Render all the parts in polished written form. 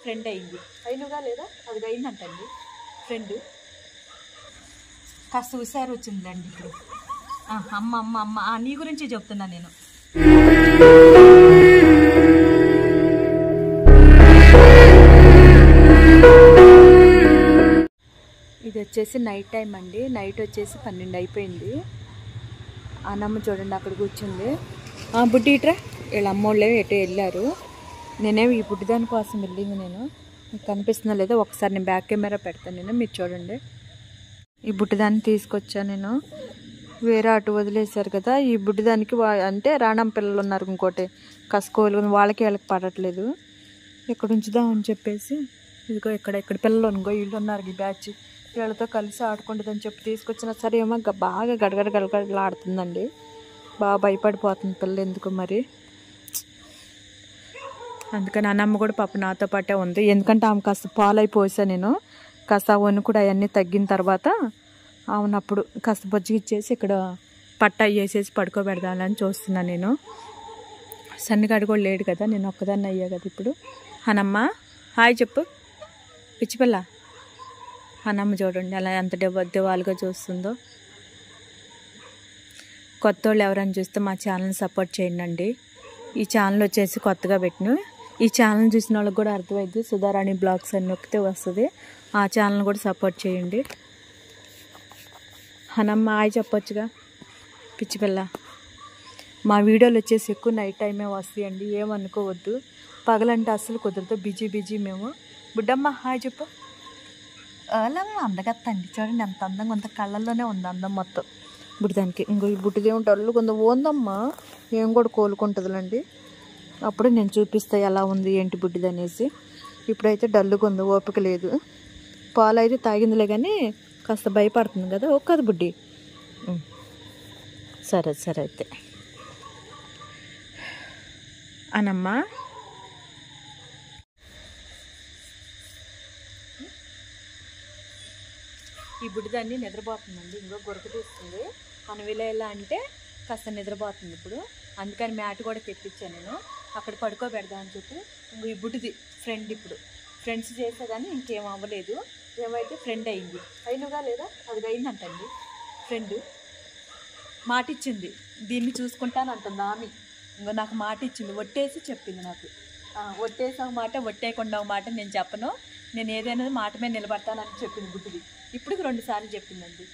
Friend అయింది. అయినగా లేదా అది అయిందంటండి ఫ్రెండ్. కాస్త హుషారు వచ్చిందండి ఇప్పుడు. అమ్మ అమ్మ అమ్మ నీ గురించి చెప్తున్నా నేను. ఇది వచ్చేసి నైట్ టైం అండి. నైట్ వచ్చేసి 12 అయిపోయింది. అన్నమ్మ చూడండి అక్కడ కూర్చుంది. బుడ్డి ఇట్రా, వీళ్ళ అమ్మోళ్ళే ఎటో వెళ్ళారు. నేనేమి ఈ బుడ్డిదాని కోసం వెళ్ళింది. నేను మీకు కనిపిస్తున్నా లేదా ఒకసారి నేను బ్యాక్ కెమెరా పెడతాను. నేను మీరు చూడండి. ఈ బుడ్డిదాన్ని తీసుకొచ్చా నేను. వేరే అటు వదిలేశారు కదా. ఈ బుడ్డిదానికి అంటే రాణం పిల్లలు ఉన్నారు ఇంకోటి కసుకోలు, వాళ్ళకి వీళ్ళకి పడట్లేదు. ఇక్కడ ఉంచుదామని చెప్పేసి ఇదిగో ఇక్కడ పిల్లలు ఇంకో వీళ్ళు ఉన్నారు ఈ బ్యాచ్, వీళ్ళతో కలిసి ఆడుకుంటుందని చెప్పి తీసుకొచ్చినా సరే ఏమో బాగా గడగడలాడుతుందండి. బాగా భయపడిపోతుంది పిల్ల ఎందుకు మరి. అందుకని అన్నమ్మ కూడా పాప నాతో పాటే ఉంది. ఎందుకంటే ఆమె కాస్త పాలై పోసా నేను. కాస్త వణుకుడు అవన్నీ తగ్గిన తర్వాత అవునప్పుడు కాస్త బొజ్జిగిచ్చేసి ఇక్కడ పట్ట వేసేసి పడుకోబెడదాలని చూస్తున్నాను నేను. సన్నిగాడు కూడా లేడు కదా, నేను ఒక్కదాన్ని అయ్యా కదా ఇప్పుడు. అన్నమ్మ హాయ్ చెప్పు పిచ్చిపిల్ల. అన్నమ్మ చూడండి అలా ఎంత దెవ్వాలుగా చూస్తుందో. కొత్త వాళ్ళు ఎవరైనా చూస్తే మా ఛానల్ని సపోర్ట్ చేయండి. ఈ ఛానల్ వచ్చేసి కొత్తగా పెట్టిన. ఈ ఛానల్ చూసిన వాళ్ళకి కూడా అర్థమైంది. సుధారాణి బ్లాగ్స్ అని నొక్కితే వస్తుంది. ఆ ఛానల్ కూడా సపోర్ట్ చేయండి. అన్నమ్మ హాయ్ చెప్పొచ్చుగా పిచ్చిపిల్ల. మా వీడియోలు వచ్చేసి ఎక్కువ నైట్ టైమే వస్తాయండి, ఏమనుకోవద్దు. పగలంటే అస్సలు కుదరదు, బిజీ మేము. బుడ్డమ్మ హాయ్ చెప్పు. అలా అందగత్తండి చూడండి ఎంత అందంగా అంత కళ్ళల్లోనే ఉంది అందం మొత్తం బుడ్డిదానికి. ఇంకో ఈ బుడ్డిదేమిటి అల్లు కొంత ఓందమ్మా, ఏం కూడా కోలుకుంటుందిలండి. అప్పుడు నేను చూపిస్తాను ఎలా ఉంది ఏంటి బుడ్డిది అనేసి. ఇప్పుడైతే డల్లుగా ఉంది, ఓపిక లేదు. పాలు అయితే తాగిందిలే కానీ కాస్త భయపడుతుంది కదా. ఒక్కది బుడ్డి. సరే సరే అయితే అనమ్మా. ఈ బుడ్డిదాన్ని నిద్రపోతుందండి. ఇంకో గొరక తీస్తుంది. మన విలేలా అంటే కాస్త నిద్రపోతుంది ఇప్పుడు. అందుకని మ్యాట్ కూడా తెప్పించాను నేను. అక్కడ పడుకోబెడదా అని చెప్పి. ఇంకో ఈ బుడ్డిది ఫ్రెండ్. ఇప్పుడు ఫ్రెండ్స్ చేసా కానీ ఇంకేం అవ్వలేదు. ఏమైతే ఫ్రెండ్ అయింది. అయినగా లేదా అది అయిందంటండి ఫ్రెండ్. మాట ఇచ్చింది దీన్ని చూసుకుంటాను అంటుంది ఆమె. ఇంకో నాకు మాట ఇచ్చింది, ఒట్టేసి చెప్పింది నాకు. ఒట్టేసావు మాట ఒట్టేయకుండా మాట నేను చెప్పను, నేను ఏదైనా మాట మీద నిలబడతానని చెప్పింది బుడ్డిది. ఇప్పటికి 2 సార్లు చెప్పిందండి.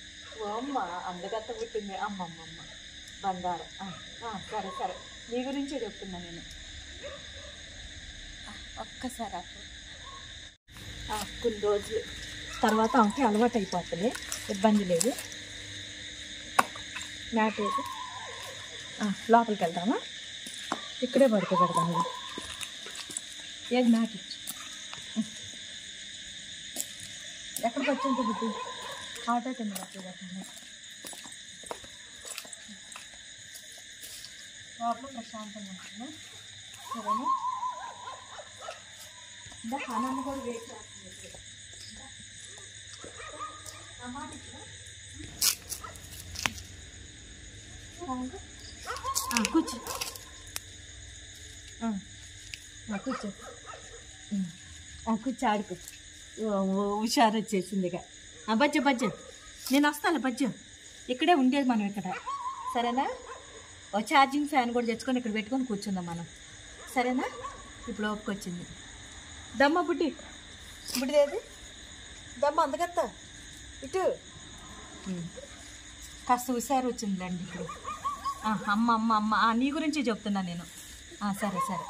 ఓ అమ్మ అందగత్త పుట్టింది అమ్మమ్మమ్మ బంగారం. సరే సరే నీ గురించే చెప్తున్నా నేను. ఒక్కసారి కొన్ని రోజులు తర్వాత ఆమెకి అలవాటు అయిపోతుంది, ఇబ్బంది లేదు. మ్యాట్ వేసి లోపలికి వెళ్దామా, ఇక్కడే పడుకోబెడదాము. ఏది మ్యాట్ ఇచ్చి ఎక్కడికి వచ్చేంత బుద్ధి ఆటో కింద పట్టుకోబెట్టాను. లోపల ప్రశాంతంగా ఉంటుంది. సరేనా ఇంకా అన్నమ్మ కూడా వెయిట్ చేస్తుంది. కూర్చో కూర్చో కూర్చో ఆడుకో. హుషారు వచ్చేసింది ఇక. బజ్జ నేను వస్తాను బజ్జ. ఇక్కడే ఉండేది మనం ఇక్కడ, సరేనా. ఓ ఛార్జింగ్ ఫ్యాన్ కూడా తెచ్చుకొని ఇక్కడ పెట్టుకొని కూర్చుందాం మనం, సరేనా. ఇప్పుడు ఓపుకొచ్చింది. దమ్మ బుడ్డిదేది దమ్మ అందగత్తా ఇటు. కాస్త హుషారు వచ్చిందండి ఇప్పుడు. అమ్మ అమ్మ అమ్మ నీ గురించి చెప్తున్నా నేను. సరే సరే